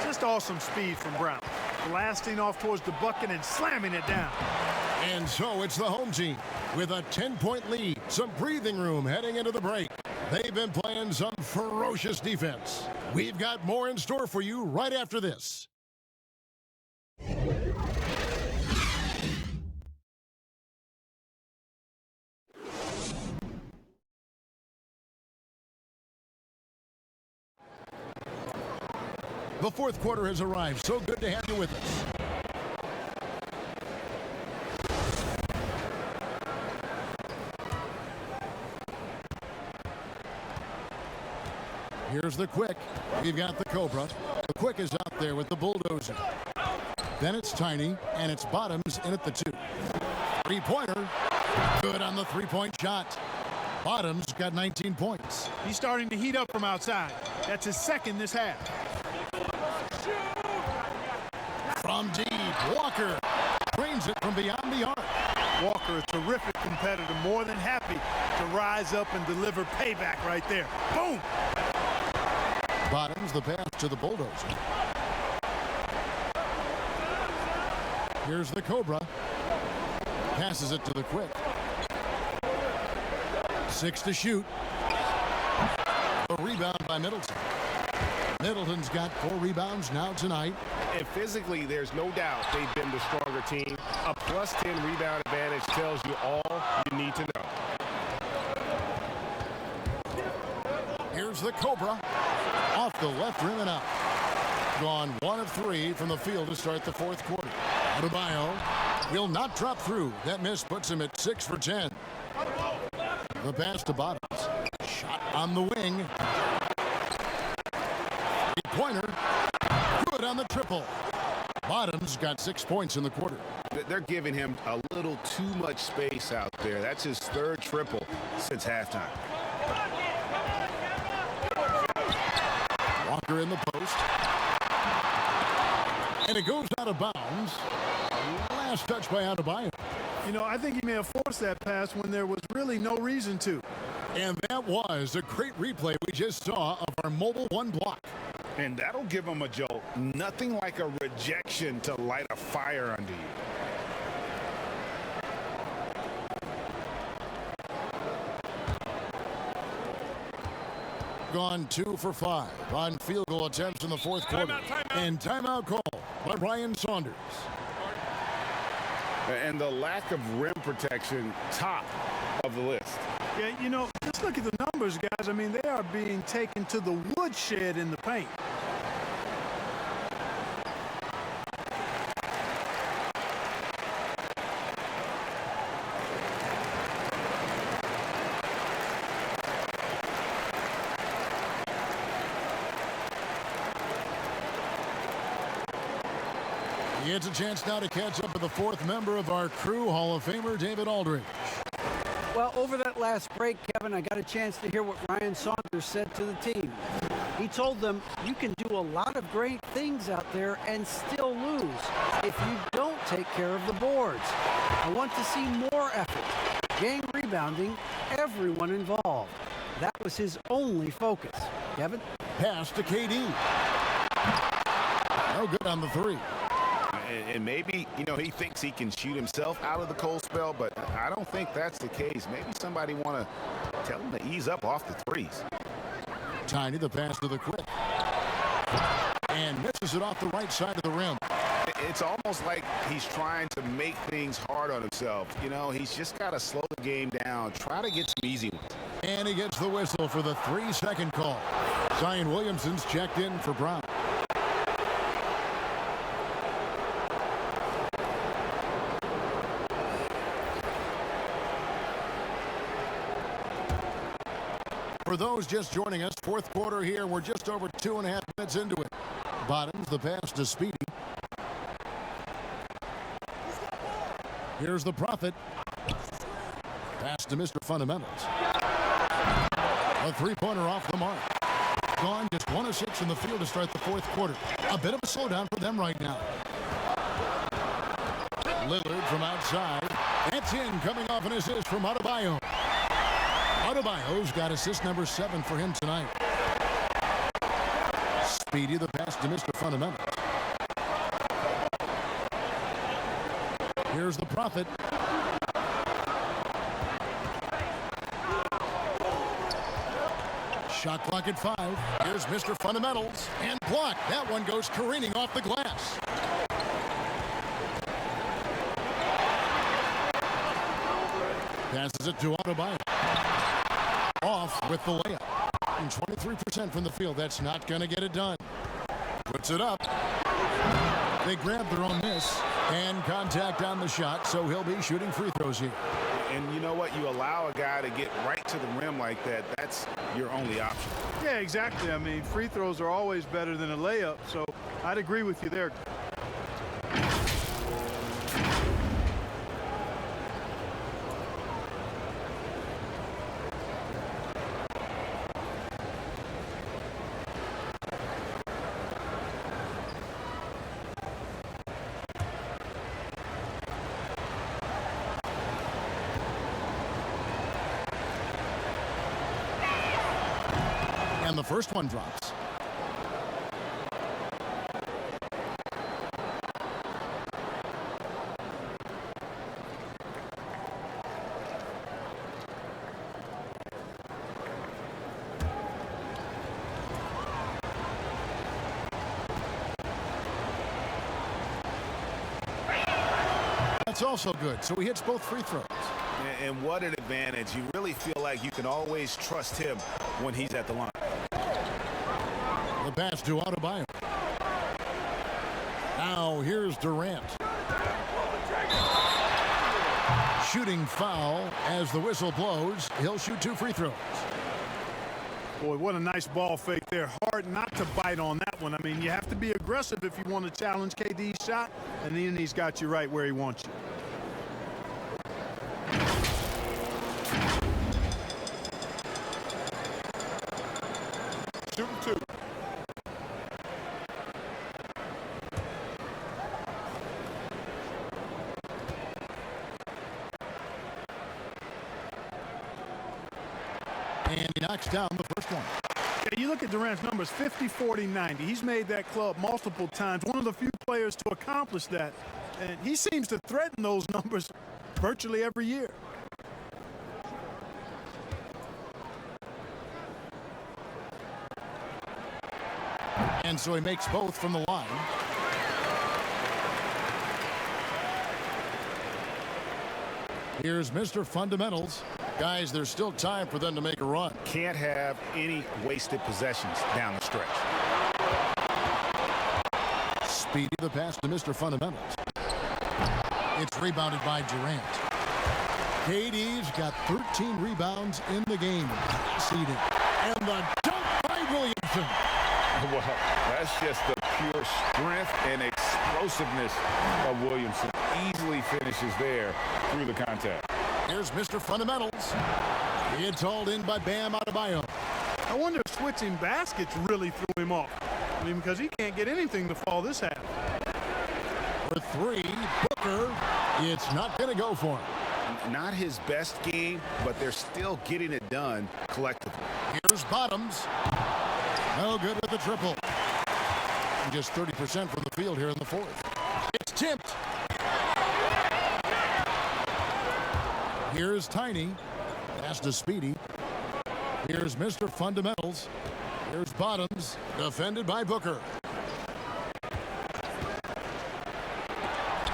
Just awesome speed from Brown. Blasting off towards the bucket and slamming it down. And so it's the home team with a 10-point lead. Some breathing room heading into the break. They've been playing some ferocious defense. We've got more in store for you right after this. The fourth quarter has arrived. So good to have you with us. Here's the quick. We've got the Cobra. The quick is out there with the bulldozer. Then it's Tiny, and it's Bottoms in at the 2. Three-pointer. Good on the three-point shot. Bottoms got 19 points. He's starting to heat up from outside. That's his second this half. From deep, Walker drains it from beyond the arc. Walker, a terrific competitor, more than happy to rise up and deliver payback right there. Boom! Bottoms the pass to the bulldozer. Here's the Cobra. Passes it to the quick. 6 to shoot. A rebound by Middleton. Middleton's got 4 rebounds now tonight. And physically, there's no doubt they've been the stronger team. A plus 10 rebound advantage tells you all you need to know. Here's the Cobra. Off the left rim and out. Gone 1 of 3 from the field to start the fourth quarter. Adebayo will not drop through. That miss puts him at 6 for 10. The pass to Bottoms. Shot on the wing. Three-pointer. Good on the triple. Bottoms got 6 points in the quarter. They're giving him a little too much space out there. That's his 3rd triple since halftime. Walker in the post. And it goes out of bounds. Last touch by Adebayo. You know, I think he may have forced that pass when there was really no reason to. And that was a great replay we just saw of our mobile 1 block. And that'll give him a jolt. Nothing like a rejection to light a fire under you. Gone 2 for 5 on field goal attempts in the fourth quarter. Timeout. And timeout call by Ryan Saunders. And the lack of rim protection, top of the list. Yeah, you know, just look at the numbers, guys. I mean, they are being taken to the woodshed in the paint. He gets a chance now to catch up with the 4th member of our crew, Hall of Famer David Aldridge. Well, over that last break, Kevin, I got a chance to hear what Ryan Saunders said to the team. He told them, you can do a lot of great things out there and still lose if you don't take care of the boards. I want to see more effort, gang rebounding, everyone involved. That was his only focus. Kevin? Pass to KD. No good on the 3. And maybe, you know, he thinks he can shoot himself out of the cold spell, but I don't think that's the case. Maybe somebody want to tell him to ease up off the threes. Tiny, the pass to the quick. And misses it off the right side of the rim. It's almost like he's trying to make things hard on himself. You know, he's just got to slow the game down, try to get some easy ones. And he gets the whistle for the 3-second call. Zion Williamson's checked in for Brown. For those just joining us, fourth quarter here. We're just over 2.5 minutes into it. Bottoms, the pass to Speedy. Here's the Prophet. Pass to Mr. Fundamentals. A three-pointer off the mark. Gone just 1 of 6 in the field to start the fourth quarter. A bit of a slowdown for them right now. Lillard from outside. That's in, coming off an assist from Adebayo. Adebayo's got assist number 7 for him tonight. Speedy, the pass to Mr. Fundamentals. Here's the Prophet. Shot clock at 5. Here's Mr. Fundamentals. And blocked. That one goes careening off the glass. Passes it to Adebayo. Off with the layup. And 23% from the field. That's not going to get it done. Puts it up. They grab their own miss and contact on the shot, so he'll be shooting free throws here. And you know what? You allow a guy to get right to the rim like that, that's your only option. Yeah, exactly. I mean, free throws are always better than a layup, so I'd agree with you there. And the first one drops. That's also good. So he hits both free throws. And what an advantage. You really feel like you can always trust him when he's at the line. The pass to Adebayo. Now here's Durant. Shooting foul as the whistle blows. He'll shoot 2 free throws. Boy, what a nice ball fake there. Hard not to bite on that one. I mean, you have to be aggressive if you want to challenge KD's shot, and then he's got you right where he wants you. Shooting 2. And he knocks down the first one. Yeah, you look at Durant's numbers, 50, 40, 90. He's made that club multiple times. One of the few players to accomplish that. And he seems to threaten those numbers virtually every year. And so he makes both from the line. Here's Mr. Fundamentals. Guys, there's still time for them to make a run. Can't have any wasted possessions down the stretch. Speedy the pass to Mr. Fundamentals. It's rebounded by Durant. KD's got 13 rebounds in the game. Seeded. And the dunk by Williamson. Well, that's just the pure strength and explosiveness of Williamson. Easily finishes there through the contact. Here's Mr. Fundamentals. It's hauled in by Bam Adebayo. I wonder if switching baskets really threw him off. I mean, because he can't get anything to fall this half. For 3, Booker. It's not going to go for him. Not his best game, but they're still getting it done collectively. Here's Bottoms. No good with the triple. Just 30% from the field here in the fourth. It's tipped. Here's Tiny. Pass to Speedy. Here's Mr. Fundamentals. Here's Bottoms. Defended by Booker.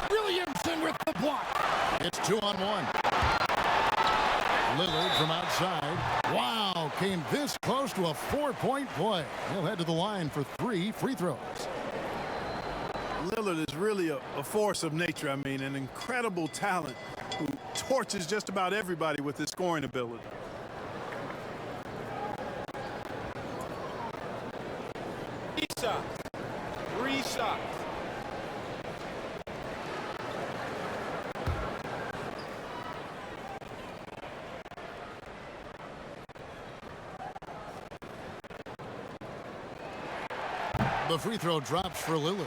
Williamson with the block. It's 2-on-1. Lillard from outside. Wow, came this close to a 4-point play. He'll head to the line for 3 free throws. Lillard is really a force of nature. I mean, an incredible talent who torches just about everybody with his scoring ability. Three shots. The free throw drops for Lillard.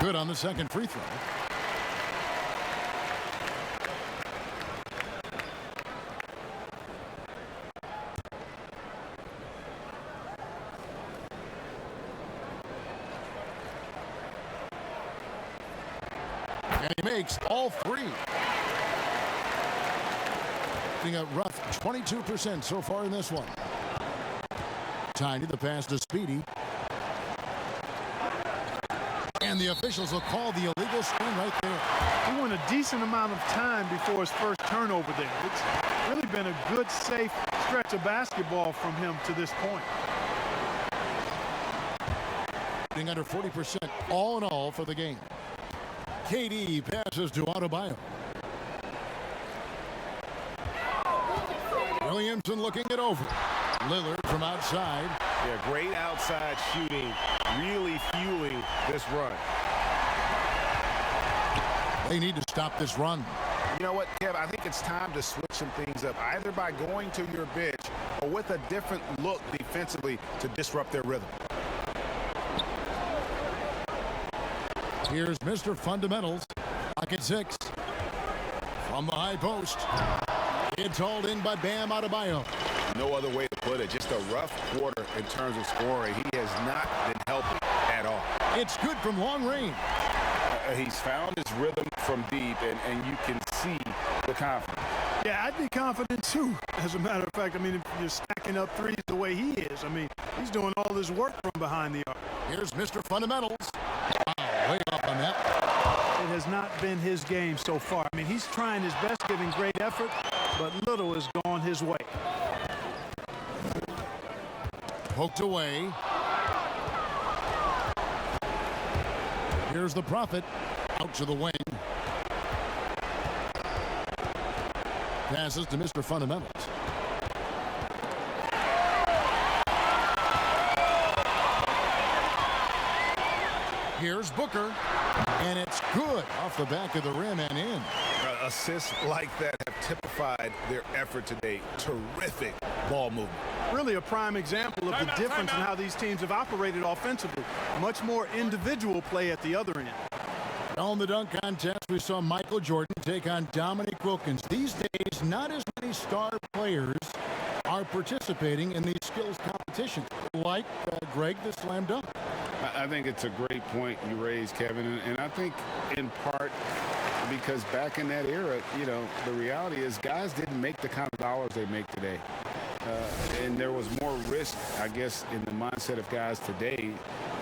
Good on the second free throw. And he makes all 3. Shooting a rough 22% so far in this one. Tiny, the pass to Speedy. And the officials will call the illegal screen right there. He went a decent amount of time before his first turnover there. It's really been a good, safe stretch of basketball from him to this point. Being under 40% all in all for the game. KD passes to Adebayo. Williamson looking it over. Lillard from outside. Yeah, great outside shooting, really fueling this run. They need to stop this run. You know what, Kev? I think it's time to switch some things up, either by going to your bench or with a different look defensively to disrupt their rhythm. Here's Mr. Fundamentals. Pocket 6. From the high post. It's hauled in by Bam Adebayo. No other way to put it. Just a rough quarter in terms of scoring. He has not been helping at all. It's good from long range. He's found his rhythm from deep, and you can see the confidence. Yeah, I'd be confident too. As a matter of fact, I mean, if you're stacking up threes the way he is, I mean, he's doing all this work from behind the arc. Here's Mr. Fundamentals. Wow, way off on that. It has not been his game so far. I mean, he's trying his best, giving great effort, but little has gone his way. Poked away. Here's the Prophet. Out to the wing. Passes to Mr. Fundamentals. Here's Booker. And it's good off the back of the rim and in. Assists like that have typified their effort today. Terrific ball movement. Really a prime example of the difference in how these teams have operated offensively. Much more individual play at the other end. On the dunk contest, we saw Michael Jordan take on Dominique Wilkins. These days, not as many star players are participating in these skills competitions, like Greg, the slam dunk. I think it's a great point you raised, Kevin, and I think in part because back in that era, you know, the reality is guys didn't make the kind of dollars they make today. And there was more risk, I guess, in the mindset of guys today,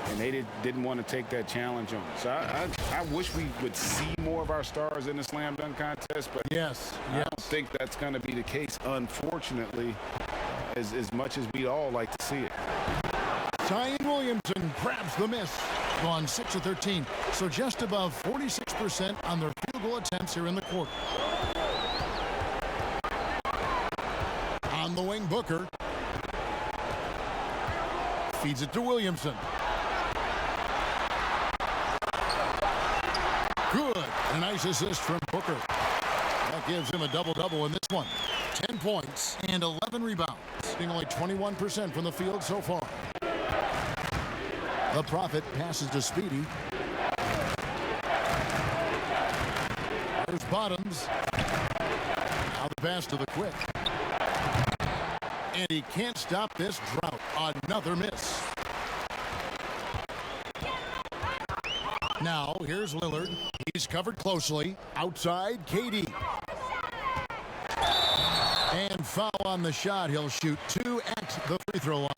and they didn't want to take that challenge on. So I wish we would see more of our stars in the slam dunk contest, but yes, I don't think that's going to be the case, unfortunately, as much as we'd all like to see it. Zion Williamson grabs the miss. Gone 6 of 13, so just above 46% on their field goal attempts here in the quarter. On the wing, Booker. Feeds it to Williamson. Good. A nice assist from Booker. That gives him a double-double in this one. 10 points and 11 rebounds. Shooting only 21% from the field so far. The Prophet passes to Speedy. There's Bottoms. Now the pass to the Quick. And he can't stop this drought. Another miss. Now, here's Lillard. He's covered closely. Outside, KD. And foul on the shot. He'll shoot 2 at the free throw line.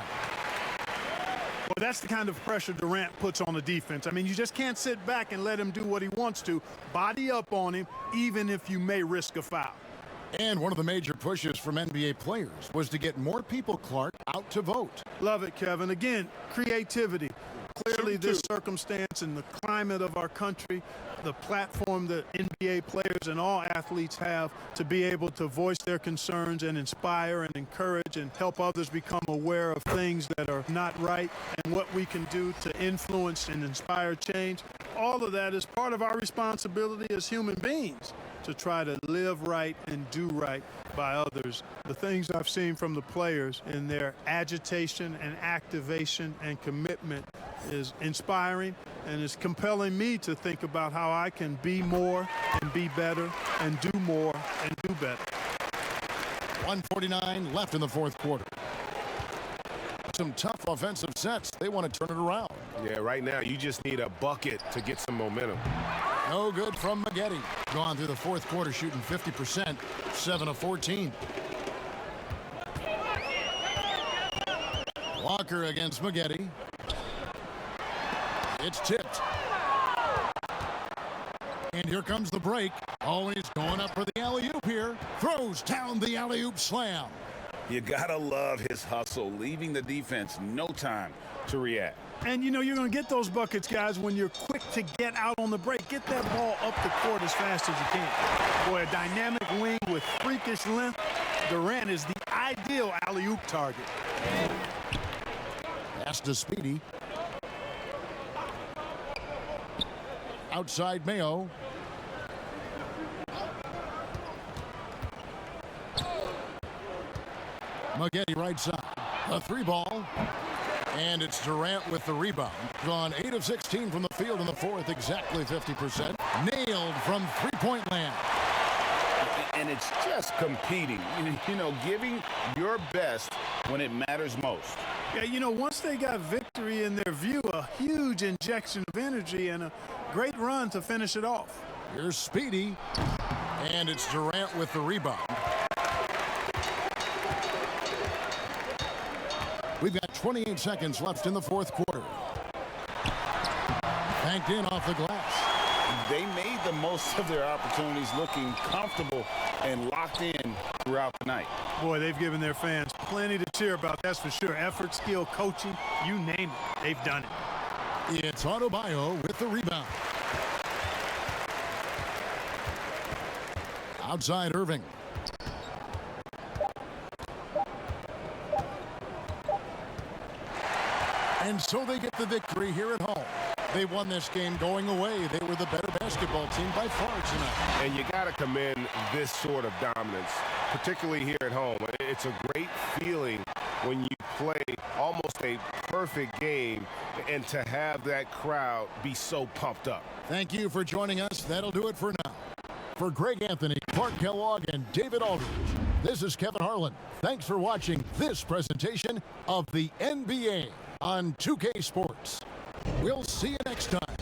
Well, that's the kind of pressure Durant puts on the defense. I mean, you just can't sit back and let him do what he wants to. Body up on him, even if you may risk a foul. And one of the major pushes from NBA players was to get more people, Clark, out to vote. Love it, Kevin. Again, creativity. Clearly, this circumstance and the climate of our country, the platform that NBA players and all athletes have to be able to voice their concerns and inspire and encourage and help others become aware of things that are not right and what we can do to influence and inspire change. All of that is part of our responsibility as human beings to try to live right and do right by others. The things I've seen from the players in their agitation and activation and commitment is inspiring and is compelling me to think about how I can be more and be better and do more and do better. 1:49 left in the fourth quarter. Some tough offensive sets. They want to turn it around. Yeah, right now you just need a bucket to get some momentum. No good from Maggette. Gone through the fourth quarter shooting 50%, 7 of 14. Walker against Maggette. It's tipped. And here comes the break. Oh, he's going up for the alley-oop here. Throws down the alley-oop slam. You gotta love his hustle, leaving the defense no time to react. And you know you're going to get those buckets, guys, when you're quick to get out on the break. Get that ball up the court as fast as you can. Boy, a dynamic wing with freakish length. Durant is the ideal alley-oop target. Pass to Speedy. Outside Mayo. Maggette right side. A 3-ball. And it's Durant with the rebound. Gone 8 of 16 from the field in the fourth, exactly 50%. Nailed from three-point land. And it's just competing, you know, giving your best when it matters most. Yeah, you know, once they got victory in their view, a huge injection of energy and a great run to finish it off. Here's Speedy. And it's Durant with the rebound. We've got 28 seconds left in the fourth quarter. Banked in off the glass. They made the most of their opportunities, looking comfortable and locked in throughout the night. Boy, they've given their fans plenty to cheer about, that's for sure. Effort, skill, coaching, you name it, they've done it. It's Adebayo with the rebound. Outside Irving. And so they get the victory here at home. They won this game going away. They were the better basketball team by far tonight. And you got to commend this sort of dominance, particularly here at home. It's a great feeling when you play almost a perfect game and to have that crowd be so pumped up. Thank you for joining us. That'll do it for now. For Greg Anthony, Clark Kellogg, and David Aldridge, this is Kevin Harlan. Thanks for watching this presentation of the NBA on 2K Sports. We'll see you next time.